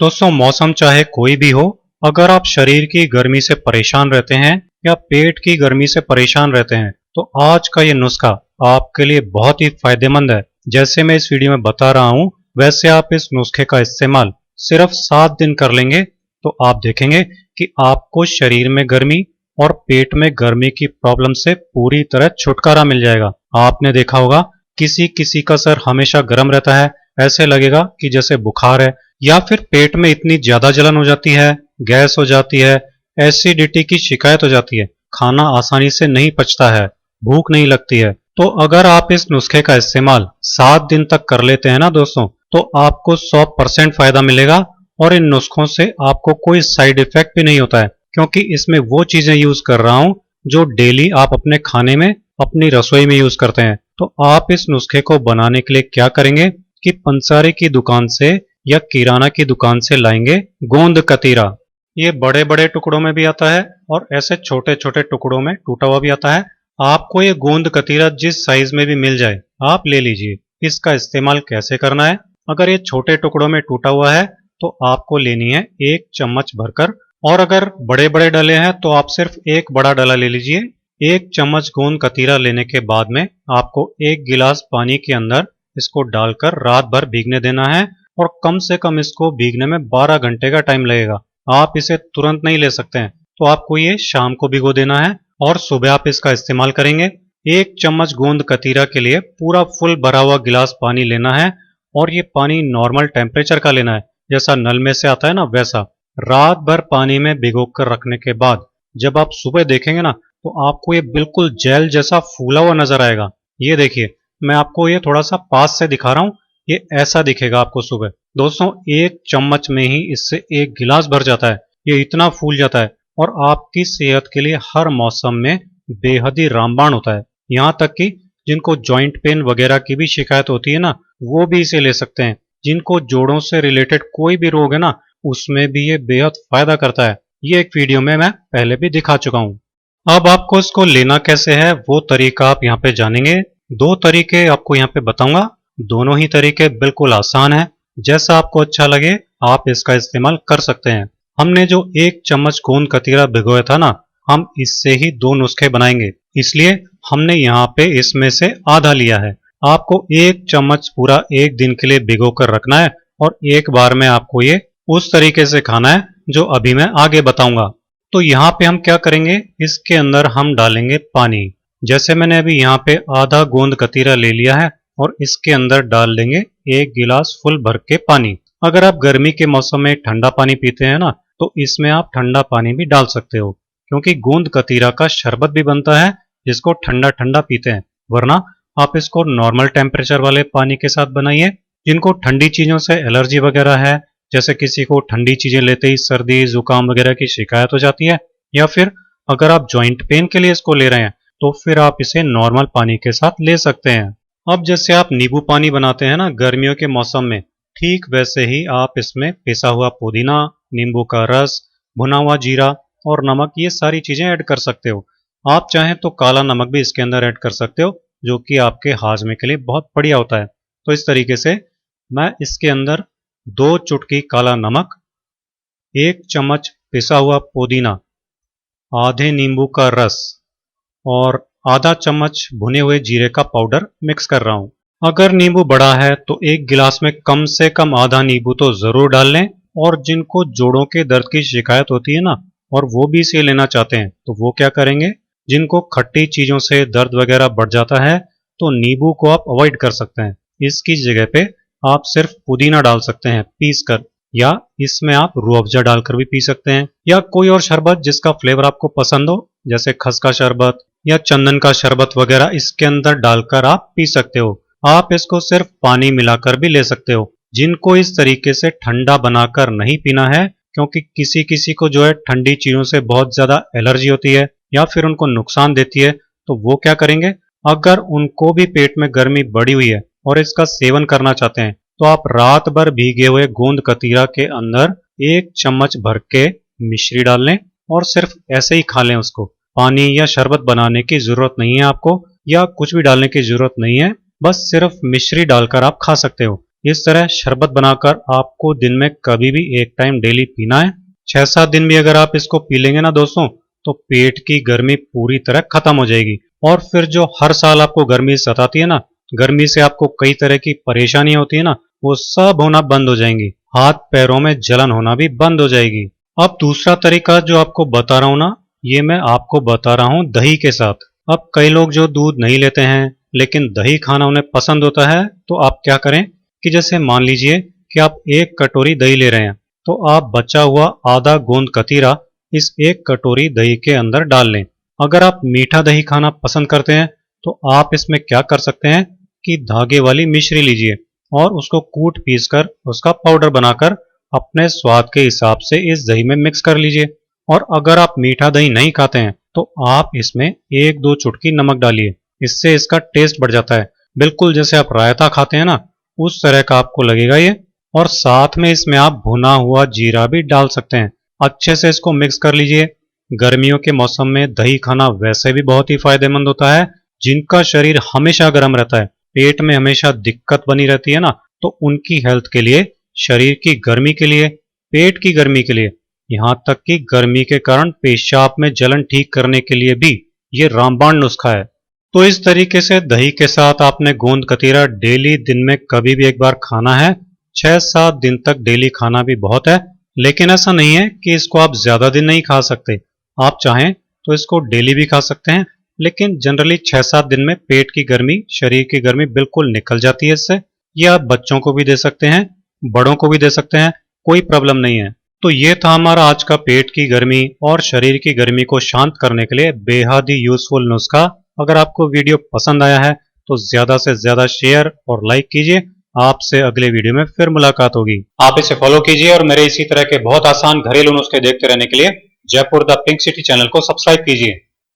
दोस्तों, मौसम चाहे कोई भी हो, अगर आप शरीर की गर्मी से परेशान रहते हैं या पेट की गर्मी से परेशान रहते हैं, तो आज का ये नुस्खा आपके लिए बहुत ही फायदेमंद है। जैसे मैं इस वीडियो में बता रहा हूं, वैसे आप इस नुस्खे का इस्तेमाल सिर्फ 7 दिन कर लेंगे तो आप देखेंगे कि आपको शरीर में गर्मी और पेट में गर्मी की प्रॉब्लम से पूरी तरह छुटकारा मिल जाएगा। आपने देखा होगा, किसी किसी का सर हमेशा गर्म रहता है, ऐसे लगेगा कि जैसे बुखार है, या फिर पेट में इतनी ज्यादा जलन हो जाती है, गैस हो जाती है, एसिडिटी की शिकायत हो जाती है, खाना आसानी से नहीं पचता है, भूख नहीं लगती है। तो अगर आप इस नुस्खे का इस्तेमाल 7 दिन तक कर लेते हैं ना दोस्तों, तो आपको 100% फायदा मिलेगा। और इन नुस्खों से आपको कोई साइड इफेक्ट भी नहीं होता है, क्योंकि इसमें वो चीजें यूज कर रहा हूं जो डेली आप अपने खाने में, अपनी रसोई में यूज करते हैं। तो आप इस नुस्खे को बनाने के लिए क्या करेंगे कि पंसारी की दुकान से या किराना की दुकान से लाएंगे गोंद कतीरा। ये बड़े बड़े टुकड़ों में भी आता है और ऐसे छोटे छोटे टुकड़ों में टूटा हुआ भी आता है। आपको ये गोंद कतीरा जिस साइज में भी मिल जाए आप ले लीजिए। इसका इस्तेमाल कैसे करना है? अगर ये छोटे टुकड़ों में टूटा हुआ है तो आपको लेनी है 1 चम्मच भरकर, और अगर बड़े बड़े डले हैं तो आप सिर्फ एक बड़ा डला ले लीजिए। 1 चम्मच गोंद कतीरा लेने के बाद में आपको 1 गिलास पानी के अंदर इसको डालकर रात भर भीगने देना है, और कम से कम इसको भीगने में 12 घंटे का टाइम लगेगा। आप इसे तुरंत नहीं ले सकते हैं, तो आपको ये शाम को भिगो देना है और सुबह आप इसका इस्तेमाल करेंगे। 1 चम्मच गोंद कतीरा के लिए पूरा फुल भरा हुआ गिलास पानी लेना है, और ये पानी नॉर्मल टेम्परेचर का लेना है, जैसा नल में से आता है ना वैसा। रात भर पानी में भिगो कर रखने के बाद जब आप सुबह देखेंगे ना, तो आपको ये बिल्कुल जेल जैसा फूला हुआ नजर आएगा। ये देखिए, मैं आपको ये थोड़ा सा पास से दिखा रहा हूं, ये ऐसा दिखेगा आपको सुबह। दोस्तों, 1 चम्मच में ही इससे 1 गिलास भर जाता है। ये इतना फूल जाता है और आपकी सेहत के लिए हर मौसम में बेहद ही रामबाण होता है। यहाँ तक कि जिनको जॉइंट पेन वगैरह की भी शिकायत होती है ना, वो भी इसे ले सकते हैं। जिनको जोड़ों से रिलेटेड कोई भी रोग है ना, उसमें भी ये बेहद फायदा करता है। ये एक वीडियो में मैं पहले भी दिखा चुका हूं। अब आपको इसको लेना कैसे है वो तरीका आप यहाँ पे जानेंगे। 2 तरीके आपको यहाँ पे बताऊंगा, दोनों ही तरीके बिल्कुल आसान है। जैसा आपको अच्छा लगे आप इसका इस्तेमाल कर सकते हैं। हमने जो 1 चम्मच गोंद कतीरा भिगोया था ना, हम इससे ही 2 नुस्खे बनाएंगे, इसलिए हमने यहाँ पे इसमें से आधा लिया है। आपको 1 चम्मच पूरा 1 दिन के लिए भिगो कर रखना है, और एक बार में आपको ये उस तरीके से खाना है जो अभी मैं आगे बताऊंगा। तो यहाँ पे हम क्या करेंगे, इसके अंदर हम डालेंगे पानी। जैसे मैंने अभी यहाँ पे आधा गोंद कतीरा ले लिया है, और इसके अंदर डाल देंगे 1 गिलास फुल भर के पानी। अगर आप गर्मी के मौसम में ठंडा पानी पीते हैं ना, तो इसमें आप ठंडा पानी भी डाल सकते हो, क्योंकि गोंद कतीरा का शरबत भी बनता है जिसको ठंडा ठंडा पीते हैं। वरना आप इसको नॉर्मल टेम्परेचर वाले पानी के साथ बनाइए। जिनको ठंडी चीजों से एलर्जी वगैरह है, जैसे किसी को ठंडी चीजें लेते ही सर्दी जुकाम वगैरह की शिकायत हो जाती है, या फिर अगर आप जॉइंट पेन के लिए इसको ले रहे हैं, तो फिर आप इसे नॉर्मल पानी के साथ ले सकते हैं। अब जैसे आप नींबू पानी बनाते हैं ना गर्मियों के मौसम में, ठीक वैसे ही आप इसमें पिसा हुआ पुदीना, नींबू का रस, भुना हुआ जीरा और नमक, ये सारी चीजें ऐड कर सकते हो। आप चाहें तो काला नमक भी इसके अंदर ऐड कर सकते हो, जो कि आपके हाजमे के लिए बहुत बढ़िया होता है। तो इस तरीके से मैं इसके अंदर 2 चुटकी काला नमक, 1 चम्मच पिसा हुआ पुदीना, आधे नींबू का रस और आधा चम्मच भुने हुए जीरे का पाउडर मिक्स कर रहा हूं। अगर नींबू बड़ा है तो 1 गिलास में कम से कम आधा नींबू तो जरूर डाल लें। और जिनको जोड़ों के दर्द की शिकायत होती है ना, और वो भी इसे लेना चाहते हैं, तो वो क्या करेंगे, जिनको खट्टी चीजों से दर्द वगैरह बढ़ जाता है, तो नींबू को आप अवॉइड कर सकते हैं। इसकी जगह पे आप सिर्फ पुदीना डाल सकते हैं पीस कर, या इसमें आप रूह अफ़ज़ा डालकर भी पी सकते हैं, या कोई और शरबत जिसका फ्लेवर आपको पसंद हो, जैसे खस का शरबत या चंदन का शरबत वगैरह इसके अंदर डालकर आप पी सकते हो। आप इसको सिर्फ पानी मिलाकर भी ले सकते हो। जिनको इस तरीके से ठंडा बनाकर नहीं पीना है, क्योंकि किसी किसी को जो है ठंडी चीजों से बहुत ज्यादा एलर्जी होती है या फिर उनको नुकसान देती है, तो वो क्या करेंगे, अगर उनको भी पेट में गर्मी बढ़ी हुई है और इसका सेवन करना चाहते हैं, तो आप रात भर भीगे हुए गोंद कतीरा के अंदर 1 चम्मच भर के मिश्री डाल लें और सिर्फ ऐसे ही खा लें उसको। पानी या शरबत बनाने की जरूरत नहीं है आपको, या कुछ भी डालने की जरूरत नहीं है, बस सिर्फ मिश्री डालकर आप खा सकते हो। इस तरह शरबत बनाकर आपको दिन में कभी भी एक टाइम डेली पीना है। 6-7 दिन भी अगर आप इसको पी लेंगे ना दोस्तों, तो पेट की गर्मी पूरी तरह खत्म हो जाएगी। और फिर जो हर साल आपको गर्मी सताती है ना, गर्मी से आपको कई तरह की परेशानी होती है ना, वो सब होना बंद हो जाएंगी। हाथ पैरों में जलन होना भी बंद हो जाएगी। अब दूसरा तरीका जो आपको बता रहा हूं ना, ये मैं आपको बता रहा हूं दही के साथ। अब कई लोग जो दूध नहीं लेते हैं लेकिन दही खाना उन्हें पसंद होता है, तो आप क्या करें कि जैसे मान लीजिए कि आप 1 कटोरी दही ले रहे हैं, तो आप बचा हुआ आधा गोंद कतीरा इस 1 कटोरी दही के अंदर डाल लें। अगर आप मीठा दही खाना पसंद करते हैं तो आप इसमें क्या कर सकते हैं कि धागे वाली मिश्री लीजिए और उसको कूट पीस कर उसका पाउडर बनाकर अपने स्वाद के हिसाब से इस दही में मिक्स कर लीजिए। और अगर आप मीठा दही नहीं खाते हैं तो आप इसमें 1-2 चुटकी नमक डालिए, इससे इसका टेस्ट बढ़ जाता है। बिल्कुल जैसे आप रायता खाते हैं ना, उस तरह का आपको लगेगा ये। और साथ में इसमें आप भुना हुआ जीरा भी डाल सकते हैं। अच्छे से इसको मिक्स कर लीजिए। गर्मियों के मौसम में दही खाना वैसे भी बहुत ही फायदेमंद होता है। जिनका शरीर हमेशा गर्म रहता है, पेट में हमेशा दिक्कत बनी रहती है ना, तो उनकी हेल्थ के लिए, शरीर की गर्मी के लिए, पेट की गर्मी के लिए, यहाँ तक कि गर्मी के कारण पेशाब में जलन ठीक करने के लिए भी ये रामबाण नुस्खा है। तो इस तरीके से दही के साथ आपने गोंद कतीरा डेली दिन में कभी भी एक बार खाना है। 6-7 दिन तक डेली खाना भी बहुत है। लेकिन ऐसा नहीं है कि इसको आप ज्यादा दिन नहीं खा सकते। आप चाहें तो इसको डेली भी खा सकते हैं, लेकिन जनरली 6-7 दिन में पेट की गर्मी, शरीर की गर्मी बिल्कुल निकल जाती है इससे। ये आप बच्चों को भी दे सकते हैं, बड़ों को भी दे सकते हैं, कोई प्रॉब्लम नहीं है। तो ये था हमारा आज का पेट की गर्मी और शरीर की गर्मी को शांत करने के लिए बेहद ही यूजफुल नुस्खा। अगर आपको वीडियो पसंद आया है तो ज्यादा से ज्यादा शेयर और लाइक कीजिए। आपसे अगले वीडियो में फिर मुलाकात होगी। आप इसे फॉलो कीजिए और मेरे इसी तरह के बहुत आसान घरेलू नुस्खे देखते रहने के लिए Jaipur the pink city channel को सब्सक्राइब कीजिए।